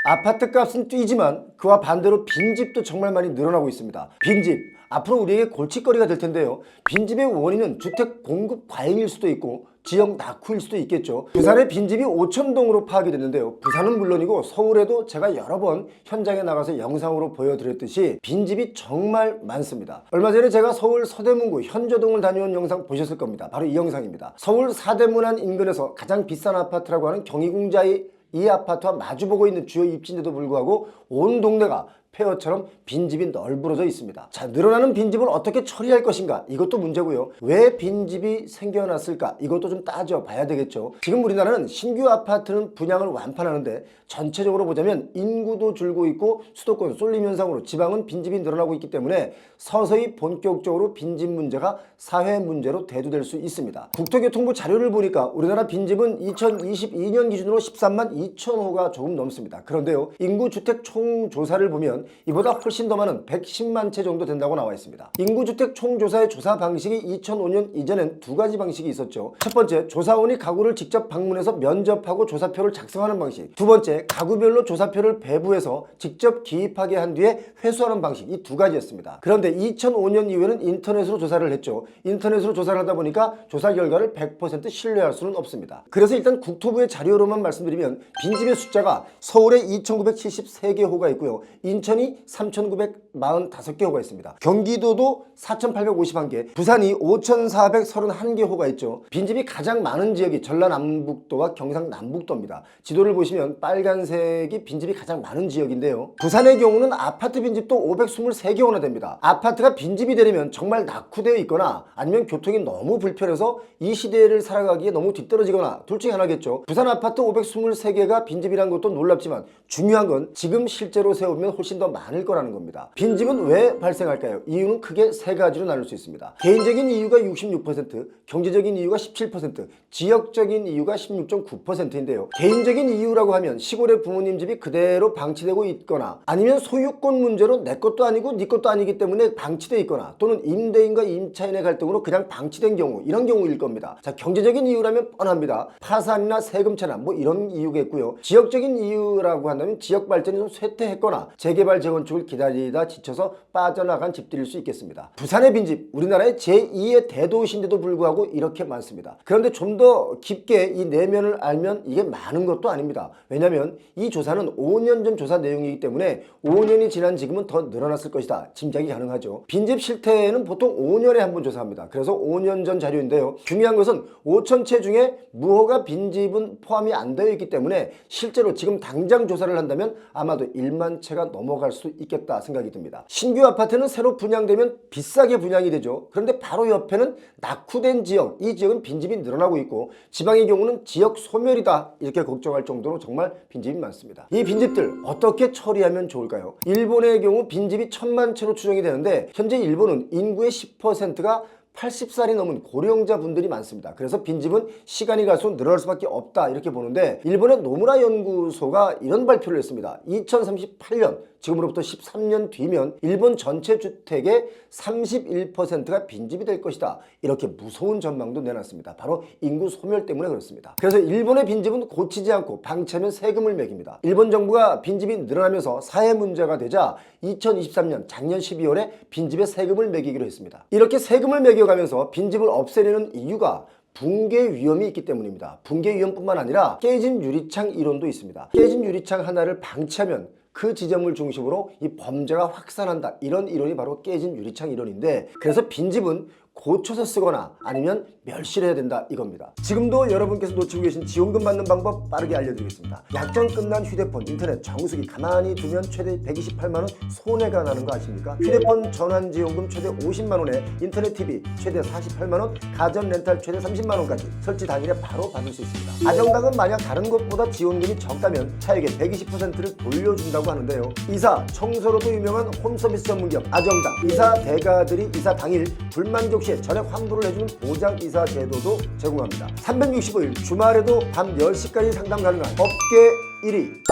아파트 값은 뛰지만 그와 반대로 빈집도 정말 많이 늘어나고 있습니다. 빈집, 앞으로 우리에게 골칫거리가 될 텐데요. 빈집의 원인은 주택 공급 과잉일 수도 있고 지역 낙후일 수도 있겠죠. 부산의 빈집이 5,000동으로 파악이 됐는데요. 부산은 물론이고 서울에도 제가 여러 번 현장에 나가서 영상으로 보여드렸듯이 빈집이 정말 많습니다. 얼마 전에 제가 서울 서대문구 현저동을 다녀온 영상 보셨을 겁니다. 바로 이 영상입니다. 서울 사대문안 인근에서 가장 비싼 아파트라고 하는 경희궁자의 이 아파트와 마주보고 있는 주요 입지인데도 불구하고 온 동네가 폐허처럼 빈집이 널브러져 있습니다. 자, 늘어나는 빈집을 어떻게 처리할 것인가? 이것도 문제고요. 왜 빈집이 생겨났을까? 이것도 좀 따져봐야 되겠죠. 지금 우리나라는 신규 아파트는 분양을 완판하는데 전체적으로 보자면 인구도 줄고 있고 수도권 쏠림 현상으로 지방은 빈집이 늘어나고 있기 때문에 서서히 본격적으로 빈집 문제가 사회 문제로 대두될 수 있습니다. 국토교통부 자료를 보니까 우리나라 빈집은 2022년 기준으로 13만 2천 호가 조금 넘습니다. 그런데요, 인구 주택 총조사를 보면 이보다 훨씬 더 많은 110만 채 정도 된다고 나와 있습니다. 인구주택 총조사의 조사 방식이 2005년 이전엔 두 가지 방식이 있었죠. 첫 번째, 조사원이 가구를 직접 방문해서 면접하고 조사표를 작성하는 방식. 두 번째, 가구별로 조사표를 배부해서 직접 기입하게 한 뒤에 회수하는 방식. 이 두 가지였습니다. 그런데 2005년 이후에는 인터넷으로 조사를 했죠. 인터넷으로 조사를 하다 보니까 조사 결과를 100% 신뢰할 수는 없습니다. 그래서 일단 국토부의 자료로만 말씀드리면 빈집의 숫자가 서울에 2,973개 호가 있고요. 인천이 3,945개 호가 있습니다. 경기도도 4,851개, 부산이 5,431개 호가 있죠. 빈집이 가장 많은 지역이 전라남북도와 경상남북도입니다. 지도를 보시면 빨간색이 빈집이 가장 많은 지역인데요. 부산의 경우는 아파트 빈집도 523개 호나 됩니다. 아파트가 빈집이 되려면 정말 낙후되어 있거나 아니면 교통이 너무 불편해서 이 시대를 살아가기에 너무 뒤떨어지거나 둘 중에 하나겠죠. 부산 아파트 523개가 빈집이란 것도 놀랍지만 중요한 건 지금 실제로 세우면 훨씬 더 많을 거라는 겁니다. 빈집은 왜 발생할까요? 이유는 크게 세 가지로 나눌 수 있습니다. 개인적인 이유가 66%, 경제적인 이유가 17%, 지역적인 이유가 16.9%인데요. 개인적인 이유라고 하면 시골의 부모님 집이 그대로 방치되고 있거나 아니면 소유권 문제로 내 것도 아니고 네 것도 아니기 때문에 방치되어 있거나 또는 임대인과 임차인의 갈등으로 그냥 방치된 경우, 이런 경우일 겁니다. 자, 경제적인 이유라면 뻔합니다. 파산이나 세금 차납 뭐 이런 이유겠고요. 지역적인 이유라고 한다면 지역 발전이 좀 쇠퇴했거나 재개발 재건축을 기다리다 지쳐서 빠져나간 집들일 수 있겠습니다. 부산의 빈집, 우리나라의 제2의 대도시인데도 불구하고 이렇게 많습니다. 그런데 좀 더 깊게 이 내면을 알면 이게 많은 것도 아닙니다. 왜냐하면 이 조사는 5년 전 조사 내용이기 때문에 5년이 지난 지금은 더 늘어났을 것이다 짐작이 가능하죠. 빈집 실태는 보통 5년에 한 번 조사합니다. 그래서 5년 전 자료인데요. 중요한 것은 5,000채 중에 무허가 빈집은 포함이 안 되어 있기 때문에 실제로 지금 당장 조사를 한다면 아마도 1만 채가 넘어갈 수 있겠다 생각이 듭니다. 신규 아파트는 새로 분양되면 비싸게 분양이 되죠. 그런데 바로 옆에는 낙후된 지역, 이 지역은 빈집이 늘어나고 있고 지방의 경우는 지역 소멸이다 이렇게 걱정할 정도로 정말 빈집이 많습니다. 이 빈집들 어떻게 처리하면 좋을까요? 일본의 경우 빈집이 1,000만 채로 추정이 되는데 현재 일본은 인구의 10%가 80살이 넘은 고령자 분들이 많습니다. 그래서 빈집은 시간이 갈수록 늘어날 수밖에 없다 이렇게 보는데 일본의 노무라 연구소가 이런 발표를 했습니다. 2038년 지금으로부터 13년 뒤면 일본 전체 주택의 31%가 빈집이 될 것이다. 이렇게 무서운 전망도 내놨습니다. 바로 인구 소멸 때문에 그렇습니다. 그래서 일본의 빈집은 고치지 않고 방치하면 세금을 매깁니다. 일본 정부가 빈집이 늘어나면서 사회 문제가 되자 2023년 작년 12월에 빈집에 세금을 매기기로 했습니다. 이렇게 세금을 매겨가면서 빈집을 없애려는 이유가 붕괴 위험이 있기 때문입니다. 붕괴 위험뿐만 아니라 깨진 유리창 이론도 있습니다. 깨진 유리창 하나를 방치하면 그 지점을 중심으로 이 범죄가 확산한다. 이런 이론이 바로 깨진 유리창 이론인데 그래서 빈집은 고쳐서 쓰거나 아니면 멸실해야 된다 이겁니다. 지금도 여러분께서 놓치고 계신 지원금 받는 방법 빠르게 알려드리겠습니다. 약정 끝난 휴대폰, 인터넷, 정수기 가만히 두면 최대 128만원 손해가 나는 거 아십니까? 휴대폰 전환 지원금 최대 50만원에 인터넷 TV 최대 48만원, 가전 렌탈 최대 30만원까지 설치 당일에 바로 받을 수 있습니다. 아정당은 만약 다른 곳보다 지원금이 적다면 차액의 120%를 돌려준다고 하는데요. 이사, 청소로도 유명한 홈서비스 전문기업 아정당, 이사 대가들이 이사 당일 불만족 시에 전액 환불을 해주는 보장이사 제도도 제공합니다. 365일 주말에도 밤 10시까지 상담 가능한 업계 1위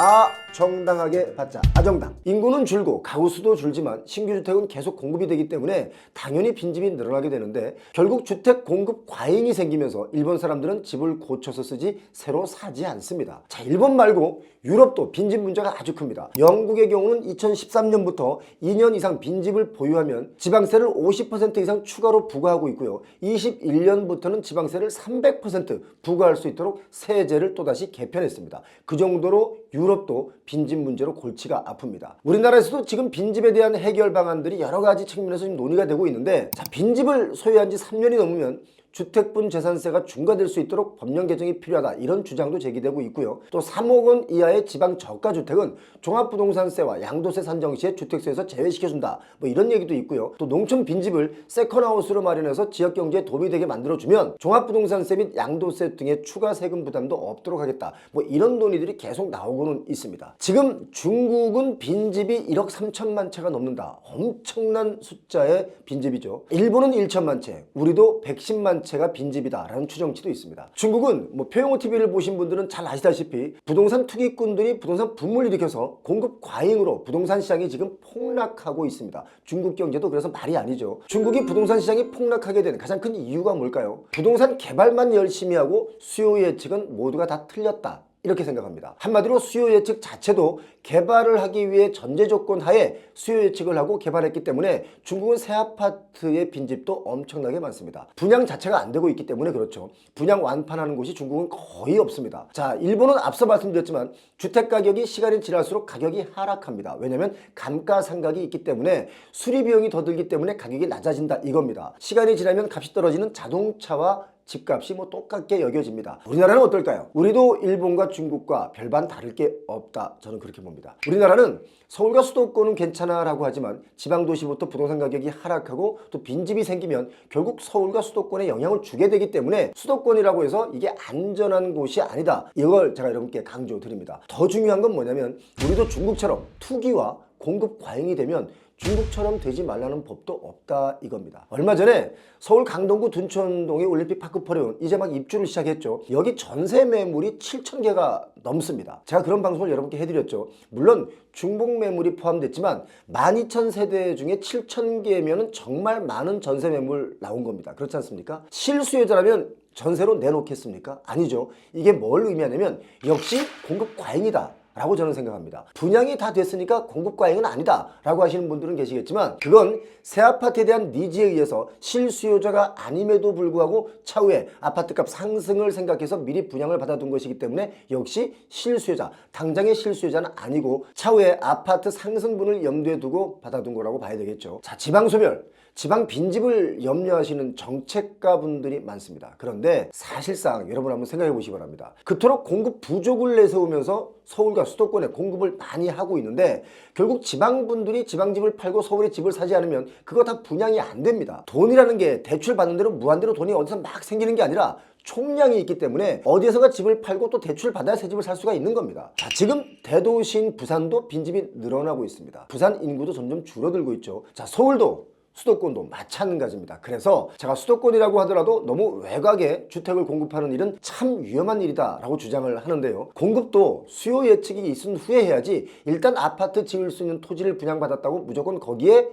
정당하게 받자 아정당. 인구는 줄고 가구 수도 줄지만 신규 주택은 계속 공급이 되기 때문에 당연히 빈집이 늘어나게 되는데 결국 주택 공급 과잉이 생기면서 일본 사람들은 집을 고쳐서 쓰지 새로 사지 않습니다. 자, 일본 말고 유럽도 빈집 문제가 아주 큽니다. 영국의 경우는 2013년부터 2년 이상 빈집을 보유하면 지방세를 50% 이상 추가로 부과하고 있고요. 21년부터는 지방세를 300% 부과할 수 있도록 세제를 또다시 개편했습니다. 그 정도로 유럽도 빈집 문제로 골치가 아픕니다. 우리나라에서도 지금 빈집에 대한 해결 방안들이 여러 가지 측면에서 지금 논의가 되고 있는데, 자, 빈집을 소유한 지 3년이 넘으면 주택분 재산세가 중과될 수 있도록 법령 개정이 필요하다, 이런 주장도 제기되고 있고요. 또 3억 원 이하의 지방 저가주택은 종합부동산세와 양도세 산정 시에 주택세에서 제외시켜준다, 뭐 이런 얘기도 있고요. 또 농촌 빈집을 세컨하우스로 마련해서 지역경제에 도움이 되게 만들어주면 종합부동산세 및 양도세 등의 추가 세금 부담도 없도록 하겠다, 뭐 이런 논의들이 계속 나오고는 있습니다. 지금 중국은 빈집이 1억 3천만 채가 넘는다. 엄청난 숫자의 빈집이죠. 일본은 1천만 채, 우리도 110만 채가 빈집이다 라는 추정치도 있습니다. 중국은 뭐 표용호 TV를 보신 분들은 잘 아시다시피 부동산 투기꾼들이 부동산 붐을 일으켜서 공급 과잉으로 부동산 시장이 지금 폭락하고 있습니다. 중국 경제도 그래서 말이 아니죠. 중국이 부동산 시장이 폭락하게 된 가장 큰 이유가 뭘까요? 부동산 개발만 열심히 하고 수요 예측은 모두가 다 틀렸다, 이렇게 생각합니다. 한마디로 수요 예측 자체도 개발을 하기 위해 전제 조건 하에 수요 예측을 하고 개발했기 때문에 중국은 새 아파트의 빈집도 엄청나게 많습니다. 분양 자체가 안 되고 있기 때문에 그렇죠. 분양 완판하는 곳이 중국은 거의 없습니다. 자, 일본은 앞서 말씀드렸지만 주택 가격이 시간이 지날수록 가격이 하락합니다. 왜냐하면 감가상각이 있기 때문에 수리 비용이 더 들기 때문에 가격이 낮아진다, 이겁니다. 시간이 지나면 값이 떨어지는 자동차와 집값이 뭐 똑같게 여겨집니다. 우리나라는 어떨까요? 우리도 일본과 중국과 별반 다를 게 없다, 저는 그렇게 봅니다. 우리나라는 서울과 수도권은 괜찮아 라고 하지만 지방도시부터 부동산 가격이 하락하고 또 빈집이 생기면 결국 서울과 수도권에 영향을 주게 되기 때문에 수도권이라고 해서 이게 안전한 곳이 아니다, 이걸 제가 여러분께 강조드립니다. 더 중요한 건 뭐냐면 우리도 중국처럼 투기와 공급 과잉이 되면 중국처럼 되지 말라는 법도 없다, 이겁니다. 얼마 전에 서울 강동구 둔천동의 올림픽 파크포레온 이제 막 입주를 시작했죠. 여기 전세 매물이 7,000개가 넘습니다. 제가 그런 방송을 여러분께 해드렸죠. 물론 중복 매물이 포함됐지만 12,000세대 중에 7,000개면 정말 많은 전세 매물 나온 겁니다. 그렇지 않습니까? 실수요자라면 전세로 내놓겠습니까? 아니죠. 이게 뭘 의미하냐면 역시 공급 과잉이다 라고 저는 생각합니다. 분양이 다 됐으니까 공급 과잉은 아니다 라고 하시는 분들은 계시겠지만 그건 새 아파트에 대한 니즈에 의해서 실수요자가 아님에도 불구하고 차후에 아파트값 상승을 생각해서 미리 분양을 받아둔 것이기 때문에 역시 실수요자, 당장의 실수요자는 아니고 차후에 아파트 상승분을 염두에 두고 받아둔 거라고 봐야 되겠죠. 자, 지방소멸, 지방 빈집을 염려하시는 정책가 분들이 많습니다. 그런데 사실상 여러분 한번 생각해 보시기 바랍니다. 그토록 공급 부족을 내세우면서 서울과 수도권에 공급을 많이 하고 있는데 결국 지방분들이 지방집을 팔고 서울에 집을 사지 않으면 그거 다 분양이 안 됩니다. 돈이라는 게 대출 받는 대로 무한대로 돈이 어디서 막 생기는 게 아니라 총량이 있기 때문에 어디에선가 집을 팔고 또 대출 받아야 새 집을 살 수가 있는 겁니다. 자, 지금 대도시인 부산도 빈집이 늘어나고 있습니다. 부산 인구도 점점 줄어들고 있죠. 자, 서울도 수도권도 마찬가지입니다. 그래서 제가 수도권이라고 하더라도 너무 외곽에 주택을 공급하는 일은 참 위험한 일이다 라고 주장을 하는데요. 공급도 수요 예측이 있은 후에 해야지 일단 아파트 지을 수 있는 토지를 분양받았다고 무조건 거기에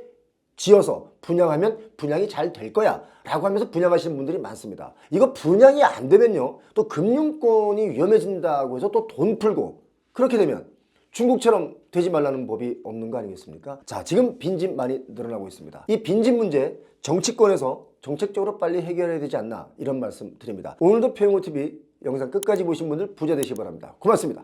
지어서 분양하면 분양이 잘 될 거야 라고 하면서 분양하시는 분들이 많습니다. 이거 분양이 안 되면요, 또 금융권이 위험해진다고 해서 또 돈 풀고 그렇게 되면 중국처럼 되지 말라는 법이 없는 거 아니겠습니까? 자, 지금 빈집 많이 늘어나고 있습니다. 이 빈집 문제 정치권에서 정책적으로 빨리 해결해야 되지 않나, 이런 말씀 드립니다. 오늘도 표용호 TV 영상 끝까지 보신 분들 부자 되시기 바랍니다. 고맙습니다.